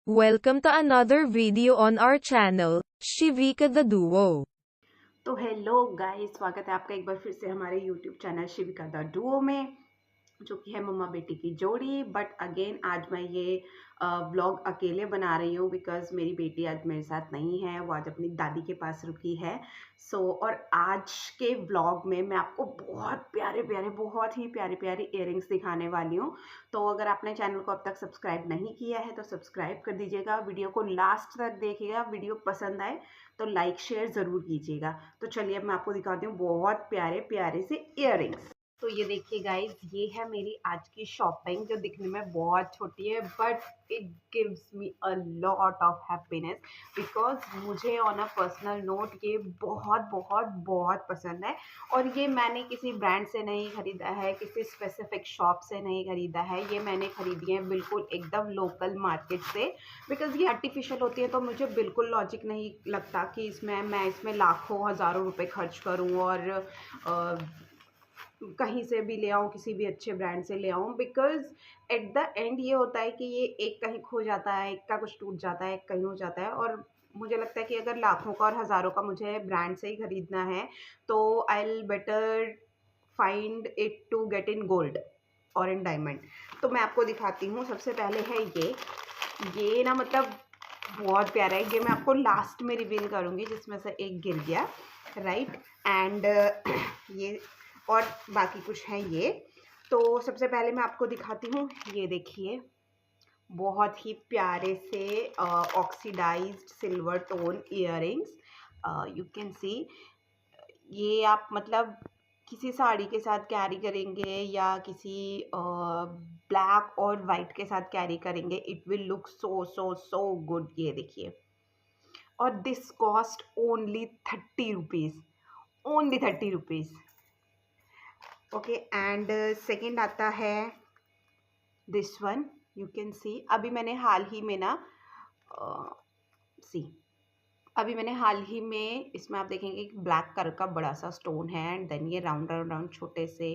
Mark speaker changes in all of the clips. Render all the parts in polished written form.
Speaker 1: Welcome to another video on our channel, Shivika the Duo.
Speaker 2: तो hello guys, स्वागत है आपका एक बार फिर से हमारे YouTube channel Shivika the Duo में, जो कि है मम्मा बेटी की जोड़ी। बट अगेन आज मैं ये व्लॉग अकेले बना रही हूँ बिकॉज मेरी बेटी आज मेरे साथ नहीं है, वो आज अपनी दादी के पास रुकी है। और आज के व्लॉग में मैं आपको बहुत ही प्यारे प्यारे इयररिंग्स दिखाने वाली हूँ। तो अगर आपने चैनल को अब तक सब्सक्राइब नहीं किया है तो सब्सक्राइब कर दीजिएगा, वीडियो को लास्ट तक देखिएगा, वीडियो पसंद आए तो लाइक शेयर ज़रूर कीजिएगा। तो चलिए अब मैं आपको दिखाती हूँ बहुत प्यारे प्यारे से इयररिंग्स। तो ये देखिए गाइज, ये है मेरी आज की शॉपिंग, जो दिखने में बहुत छोटी है but it gives me a lot of happiness because मुझे ऑन अ पर्सनल नोट ये बहुत पसंद है। और ये मैंने किसी ब्रांड से नहीं ख़रीदा है, किसी स्पेसिफिक शॉप से नहीं ख़रीदा है, ये मैंने ख़रीदी है बिल्कुल एकदम लोकल मार्केट से। बिकॉज ये आर्टिफिशियल होती है तो मुझे बिल्कुल लॉजिक नहीं लगता कि मैं इसमें लाखों हज़ारों रुपए खर्च करूँ और कहीं से भी ले आऊँ, किसी भी अच्छे ब्रांड से ले आऊँ। बिकॉज़ एट द एंड ये होता है कि ये एक कहीं खो जाता है, एक का कुछ टूट जाता है, एक कहीं हो जाता है। और मुझे लगता है कि अगर लाखों का और हज़ारों का मुझे ब्रांड से ही खरीदना है तो I will better find it to get in gold और इन डायमंड। तो मैं आपको दिखाती हूँ। सबसे पहले है ये ना, मतलब बहुत प्यारा है। ये मैं आपको लास्ट में रिवील करूँगी जिसमें से एक गिर गया, राइट। एंड ये और बाकी कुछ है ये। तो सबसे पहले मैं आपको दिखाती हूँ, ये देखिए बहुत ही प्यारे से oxidised silver tone earrings. You can see, ये आप मतलब किसी साड़ी के साथ कैरी करेंगे या किसी ब्लैक और वाइट के साथ कैरी करेंगे, it will look so good. ये देखिए, और this cost only 30 rupees, only 30 rupees. Okay. And second आता है दिस वन, यू कैन सी। अभी मैंने हाल ही में ना सी अभी मैंने हाल ही में इसमें आप देखेंगे कि ब्लैक कलर का बड़ा सा स्टोन है एंड देन ये राउंड छोटे से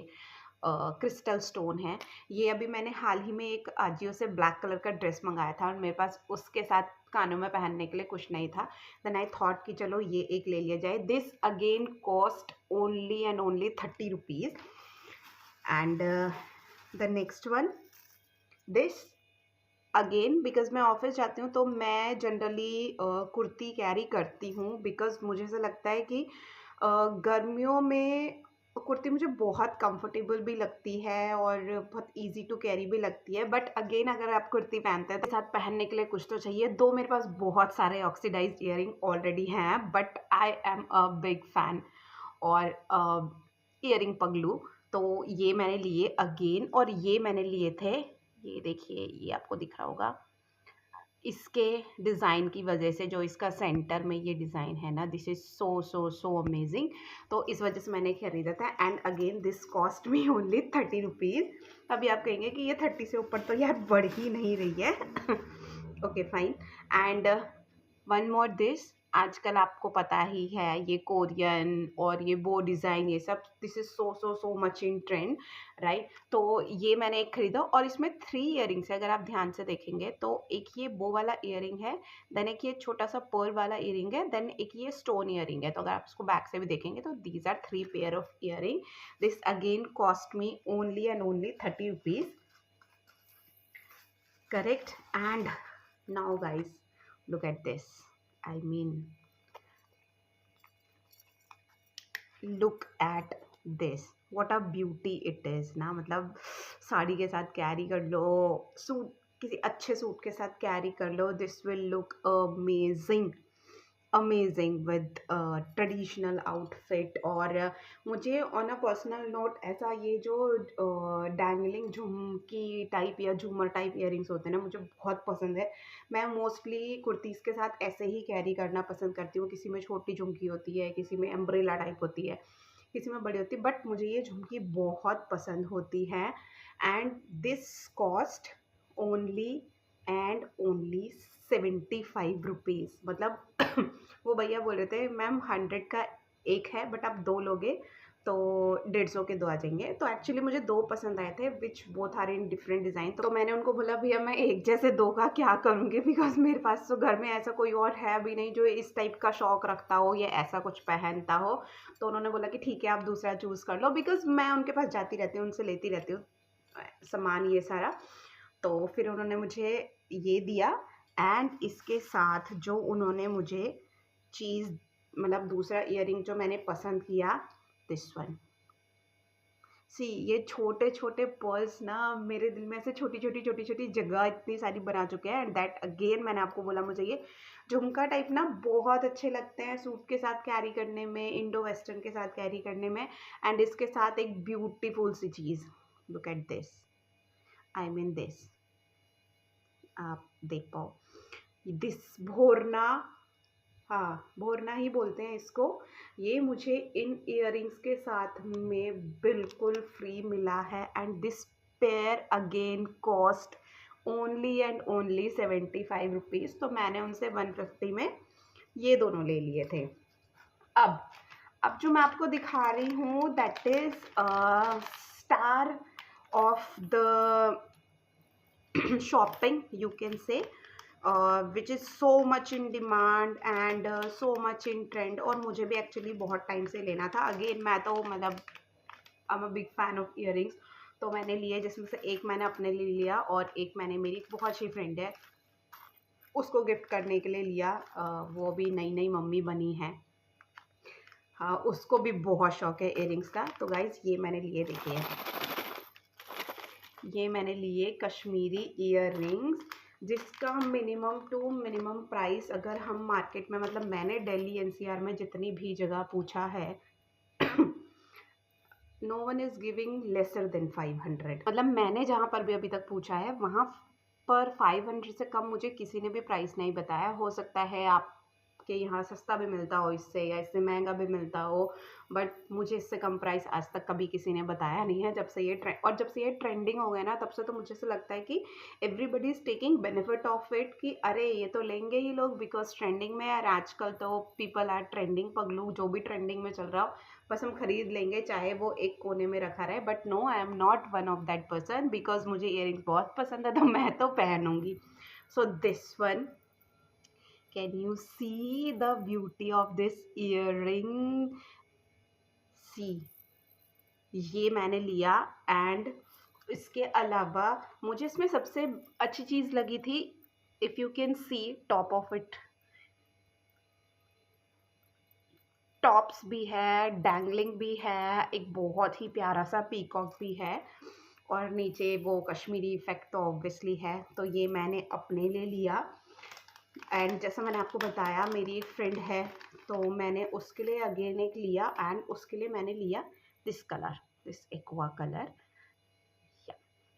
Speaker 2: क्रिस्टल स्टोन है। ये अभी मैंने हाल ही में एक आजियो से ब्लैक कलर का ड्रेस मंगाया था और मेरे पास उसके साथ कानों में पहनने के लिए कुछ नहीं था। देन आई थॉट कि चलो ये एक ले लिया जाए। This again cost only and only 30 rupees. And the next one, this again, because मैं ऑफिस जाती हूँ तो मैं जनरली कुर्ती कैरी करती हूँ बिकॉज मुझे ऐसा लगता है कि गर्मियों में कुर्ती मुझे बहुत कंफर्टेबल भी लगती है और बहुत इजी टू कैरी भी लगती है। बट अगेन अगर आप कुर्ती पहनते हैं तो साथ पहनने के लिए कुछ तो चाहिए। दो मेरे पास बहुत सारे ऑक्सीडाइज्ड ईयरिंग ऑलरेडी हैं but I am a big fan और ईयरिंग पगलू। तो ये मैंने लिए अगेन, और ये मैंने लिए थे, ये देखिए, ये आपको दिख रहा होगा, इसके डिज़ाइन की वजह से, जो इसका सेंटर में ये डिज़ाइन है ना, दिस इज़ सो अमेजिंग। तो इस वजह से मैंने खरीदा था। And again this cost me only 30 rupees. अभी आप कहेंगे कि ये 30 से ऊपर तो यार बढ़ ही नहीं रही है। Okay fine. And one more this, आजकल आपको पता ही है ये कोरियन और ये बो डिज़ाइन, ये सब this is so much in trend, right. तो ये मैंने एक ख़रीदा और इसमें 3 इयररिंग्स है। अगर आप ध्यान से देखेंगे तो एक ये बो वाला इयररिंग है, देन एक ये छोटा सा पर्ल वाला इयररिंग है, देन एक ये स्टोन इयररिंग है। तो अगर आप इसको बैक से भी देखेंगे तो these are 3 pair of earring. This again cost me only and only 30 rupees, correct. And now guys, look at this, I mean, look at this, what a beauty it is ना। मतलब साड़ी के साथ carry कर लो, suit, किसी अच्छे suit के साथ carry कर लो, this will look amazing amazing with traditional outfit. और मुझे ऑन अ पर्सनल नोट ऐसा ये जो डैंगलिंग झुमकी टाइप या झूमर टाइप इयररिंग्स होते हैं ना, मुझे बहुत पसंद है। मैं मोस्टली कुर्तीज़ के साथ ऐसे ही कैरी करना पसंद करती हूँ। किसी में छोटी झुमकी होती है, किसी में अम्ब्रेला टाइप होती है, किसी में बड़ी होती है, बट मुझे ये झुमकी बहुत पसंद होती है। And this cost only and only 75 rupees. मतलब वो भैया बोल रहे थे मैम 100 का एक है बट आप दो लोगे तो 150 के 2 आ जाएंगे। तो एक्चुअली मुझे 2 पसंद आए थे which both are in different design. तो मैंने उनको बोला भैया मैं एक जैसे 2 का क्या करूँगी, बिकॉज़ मेरे पास तो घर में ऐसा कोई और है भी नहीं जो इस टाइप का शौक रखता हो या ऐसा कुछ पहनता हो। तो उन्होंने बोला कि ठीक है आप दूसरा चूज़ कर लो, बिकॉज़ मैं उनके पास जाती रहती हूँ, उनसे लेती रहती हूँ सामान ये सारा। तो फिर उन्होंने मुझे ये दिया एंड इसके साथ जो उन्होंने मुझे चीज़ मतलब दूसरा ईयरिंग जो मैंने पसंद किया, दिस वन। सी ये छोटे छोटे पर्ल्स ना मेरे दिल में ऐसे छोटी छोटी छोटी छोटी जगह इतनी सारी बना चुके हैं। एंड दैट अगेन मैंने आपको बोला मुझे ये झुमका टाइप ना बहुत अच्छे लगते हैं सूट के साथ कैरी करने में, इंडो वेस्टर्न के साथ कैरी करने में। एंड इसके साथ एक ब्यूटीफुल सी चीज़, look at this, I mean this, आप देख पाओ दिस भोरना, हाँ भोरना ही बोलते हैं इसको। ये मुझे इन इयररिंग्स के साथ में बिल्कुल फ्री मिला है। And this pair again cost only and only 75 rupees. तो मैंने उनसे 150 में ये दोनों ले लिए थे। अब जो मैं आपको दिखा रही हूँ that is star of the shopping you can say, which is so much in demand and so much in trend। और मुझे भी एक्चुअली बहुत टाइम से लेना था। अगेन मैं तो मतलब I am a big fan of earrings. तो मैंने लिए जिसमें से एक मैंने अपने लिए लिया और एक मैंने मेरी एक बहुत अच्छी फ्रेंड है उसको गिफ्ट करने के लिए लिया। वो भी नई नई मम्मी बनी है, हाँ उसको भी बहुत शौक है इयररिंग्स का। तो गाइज ये मैंने लिए, देखिए ये मैंने लिए कश्मीरी इयररिंग्स जिसका मिनिमम टू मिनिमम प्राइस अगर हम मार्केट में मतलब मैंने दिल्ली एनसीआर में जितनी भी जगह पूछा है no one is giving lesser than 500। मतलब मैंने जहाँ पर भी अभी तक पूछा है वहाँ पर 500 से कम मुझे किसी ने भी प्राइस नहीं बताया। हो सकता है आपके यहाँ सस्ता भी मिलता हो इससे या इससे महंगा भी मिलता हो, बट मुझे इससे कम प्राइस आज तक कभी किसी ने बताया नहीं है। जब से ये ट्रेंडिंग हो गया ना तब से तो मुझे ऐसा लगता है कि everybody is taking benefit of it कि अरे ये तो लेंगे ही लोग बिकॉज ट्रेंडिंग में है। आजकल तो पीपल आर ट्रेंडिंग, पगलू जो भी ट्रेंडिंग में चल रहा हो बस हम खरीद लेंगे चाहे वो एक कोने में रखा रहे। But no, I am not one of that person because मुझे इयररिंग्स बहुत पसंद है तो मैं तो पहनूंगी। So this one, can you see the beauty of this earring? See ये मैंने लिया। एंड इसके अलावा मुझे इसमें सबसे अच्छी चीज़ लगी थी, if you can C top of it, tops भी है, डैंगलिंग भी है, एक बहुत ही प्यारा सा पीकॉक भी है और नीचे वो कश्मीरी इफेक्ट तो ऑब्वियसली है। तो ये मैंने अपने लिए लिया। एंड जैसा मैंने आपको बताया मेरी एक फ्रेंड है तो मैंने उसके लिए अगेन एक लिया एंड उसके लिए मैंने लिया this colour, this aqua colour.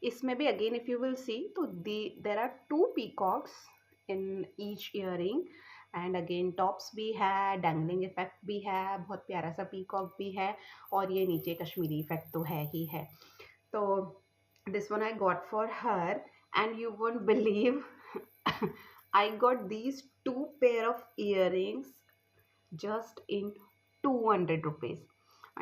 Speaker 2: इसमें भी again if you will see तो there are 2 peacocks in each earring and again tops भी है, डैंगलिंग इफेक्ट भी है, बहुत प्यारा सा पीकॉक भी है और ये नीचे कश्मीरी इफेक्ट तो है ही है। तो this one I got for her and you won't believe I got these 2 pair of earrings just in 200 rupees.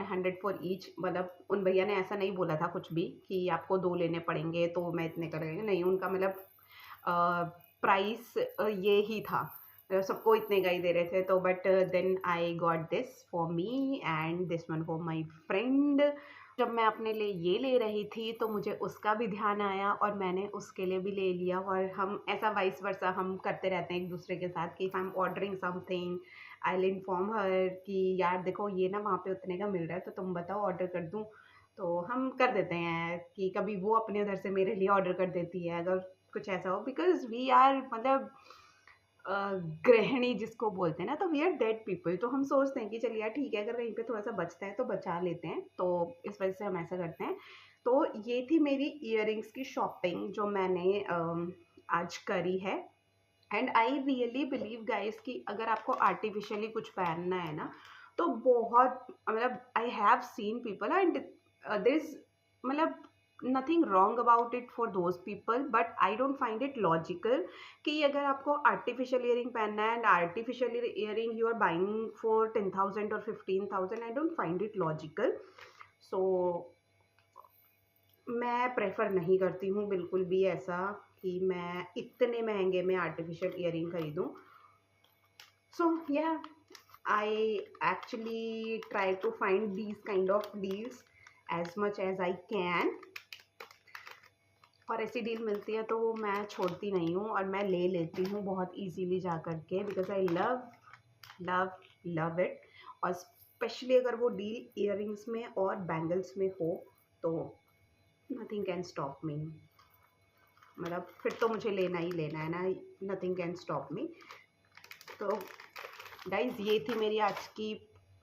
Speaker 2: 100 for each. मतलब उन भैया ने ऐसा नहीं बोला था कुछ भी कि आपको 2 लेने पड़ेंगे तो मैं इतने करेंगे, नहीं उनका मतलब प्राइस ये ही था, सबको इतने का ही दे रहे थे। तो but then I got this for me and this one for my friend. जब मैं अपने लिए ये ले रही थी तो मुझे उसका भी ध्यान आया और मैंने उसके लिए भी ले लिया। और हम ऐसा वाइस वर्सा हम करते रहते हैं एक दूसरे के साथ कि if I am ordering something I will inform her कि यार देखो ये ना वहाँ पे उतने का मिल रहा है तो तुम बताओ ऑर्डर कर दूँ। तो हम कर देते हैं कि कभी वो अपने उधर से मेरे लिए ऑर्डर कर देती है अगर कुछ ऐसा हो, बिकॉज वी आर मतलब गृहिणी जिसको बोलते हैं ना, तो वी आर डेड पीपल। तो हम सोचते हैं कि चलिए यार ठीक है अगर कहीं पे थोड़ा सा बचता है तो बचा लेते हैं, तो इस वजह से हम ऐसा करते हैं। तो ये थी मेरी इयररिंग्स की शॉपिंग जो मैंने आज करी है। And I really believe guys कि अगर आपको आर्टिफिशियली कुछ पहनना है ना तो बहुत मतलब I have seen people and this मतलब nothing wrong about it for those people, but I don't find it logical कि अगर आपको आर्टिफिशियल ईयरिंग पहनना है and artificial earring you are buying for 10,000 और 15,000, I don't find it logical. So मैं prefer नहीं करती हूँ बिल्कुल भी ऐसा कि मैं इतने महंगे में आर्टिफिशियल ईयरिंग खरीदूँ. सो या, I actually try to find these kind of deals as much as I can. और ऐसी डील मिलती है तो मैं छोड़ती नहीं हूँ और मैं ले लेती हूँ बहुत इजीली जा कर के, because I love love love it. और स्पेशली अगर वो डील इयररिंग्स में और बैंगल्स में हो तो नथिंग कैन स्टॉप मी. मतलब फिर तो मुझे लेना ही लेना है ना, नथिंग कैन स्टॉप मी. तो गाइज ये थी मेरी आज की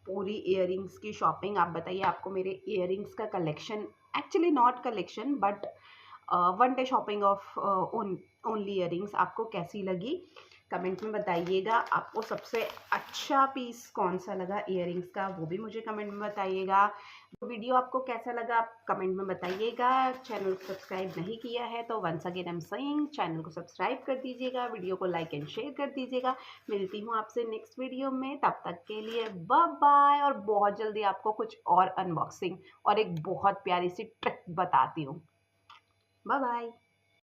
Speaker 2: पूरी इयररिंग्स की शॉपिंग. आप बताइए आपको मेरे इयररिंग्स का collection, actually not collection but one day shopping of only earrings आपको कैसी लगी. कमेंट में बताइएगा. आपको सबसे अच्छा पीस कौन सा लगा इयररिंग्स का वो भी मुझे कमेंट में बताइएगा. वीडियो आपको कैसा लगा आप कमेंट में बताइएगा. चैनल को सब्सक्राइब नहीं किया है तो once again I am saying channel को सब्सक्राइब कर दीजिएगा, वीडियो को लाइक एंड शेयर कर दीजिएगा. मिलती हूँ आपसे नेक्स्ट वीडियो में, तब तक के लिए बाय बाय. और बहुत जल्दी आपको कुछ और अनबॉक्सिंग और एक बहुत प्यारी सी ट्रिक बताती हूँ. Bye bye.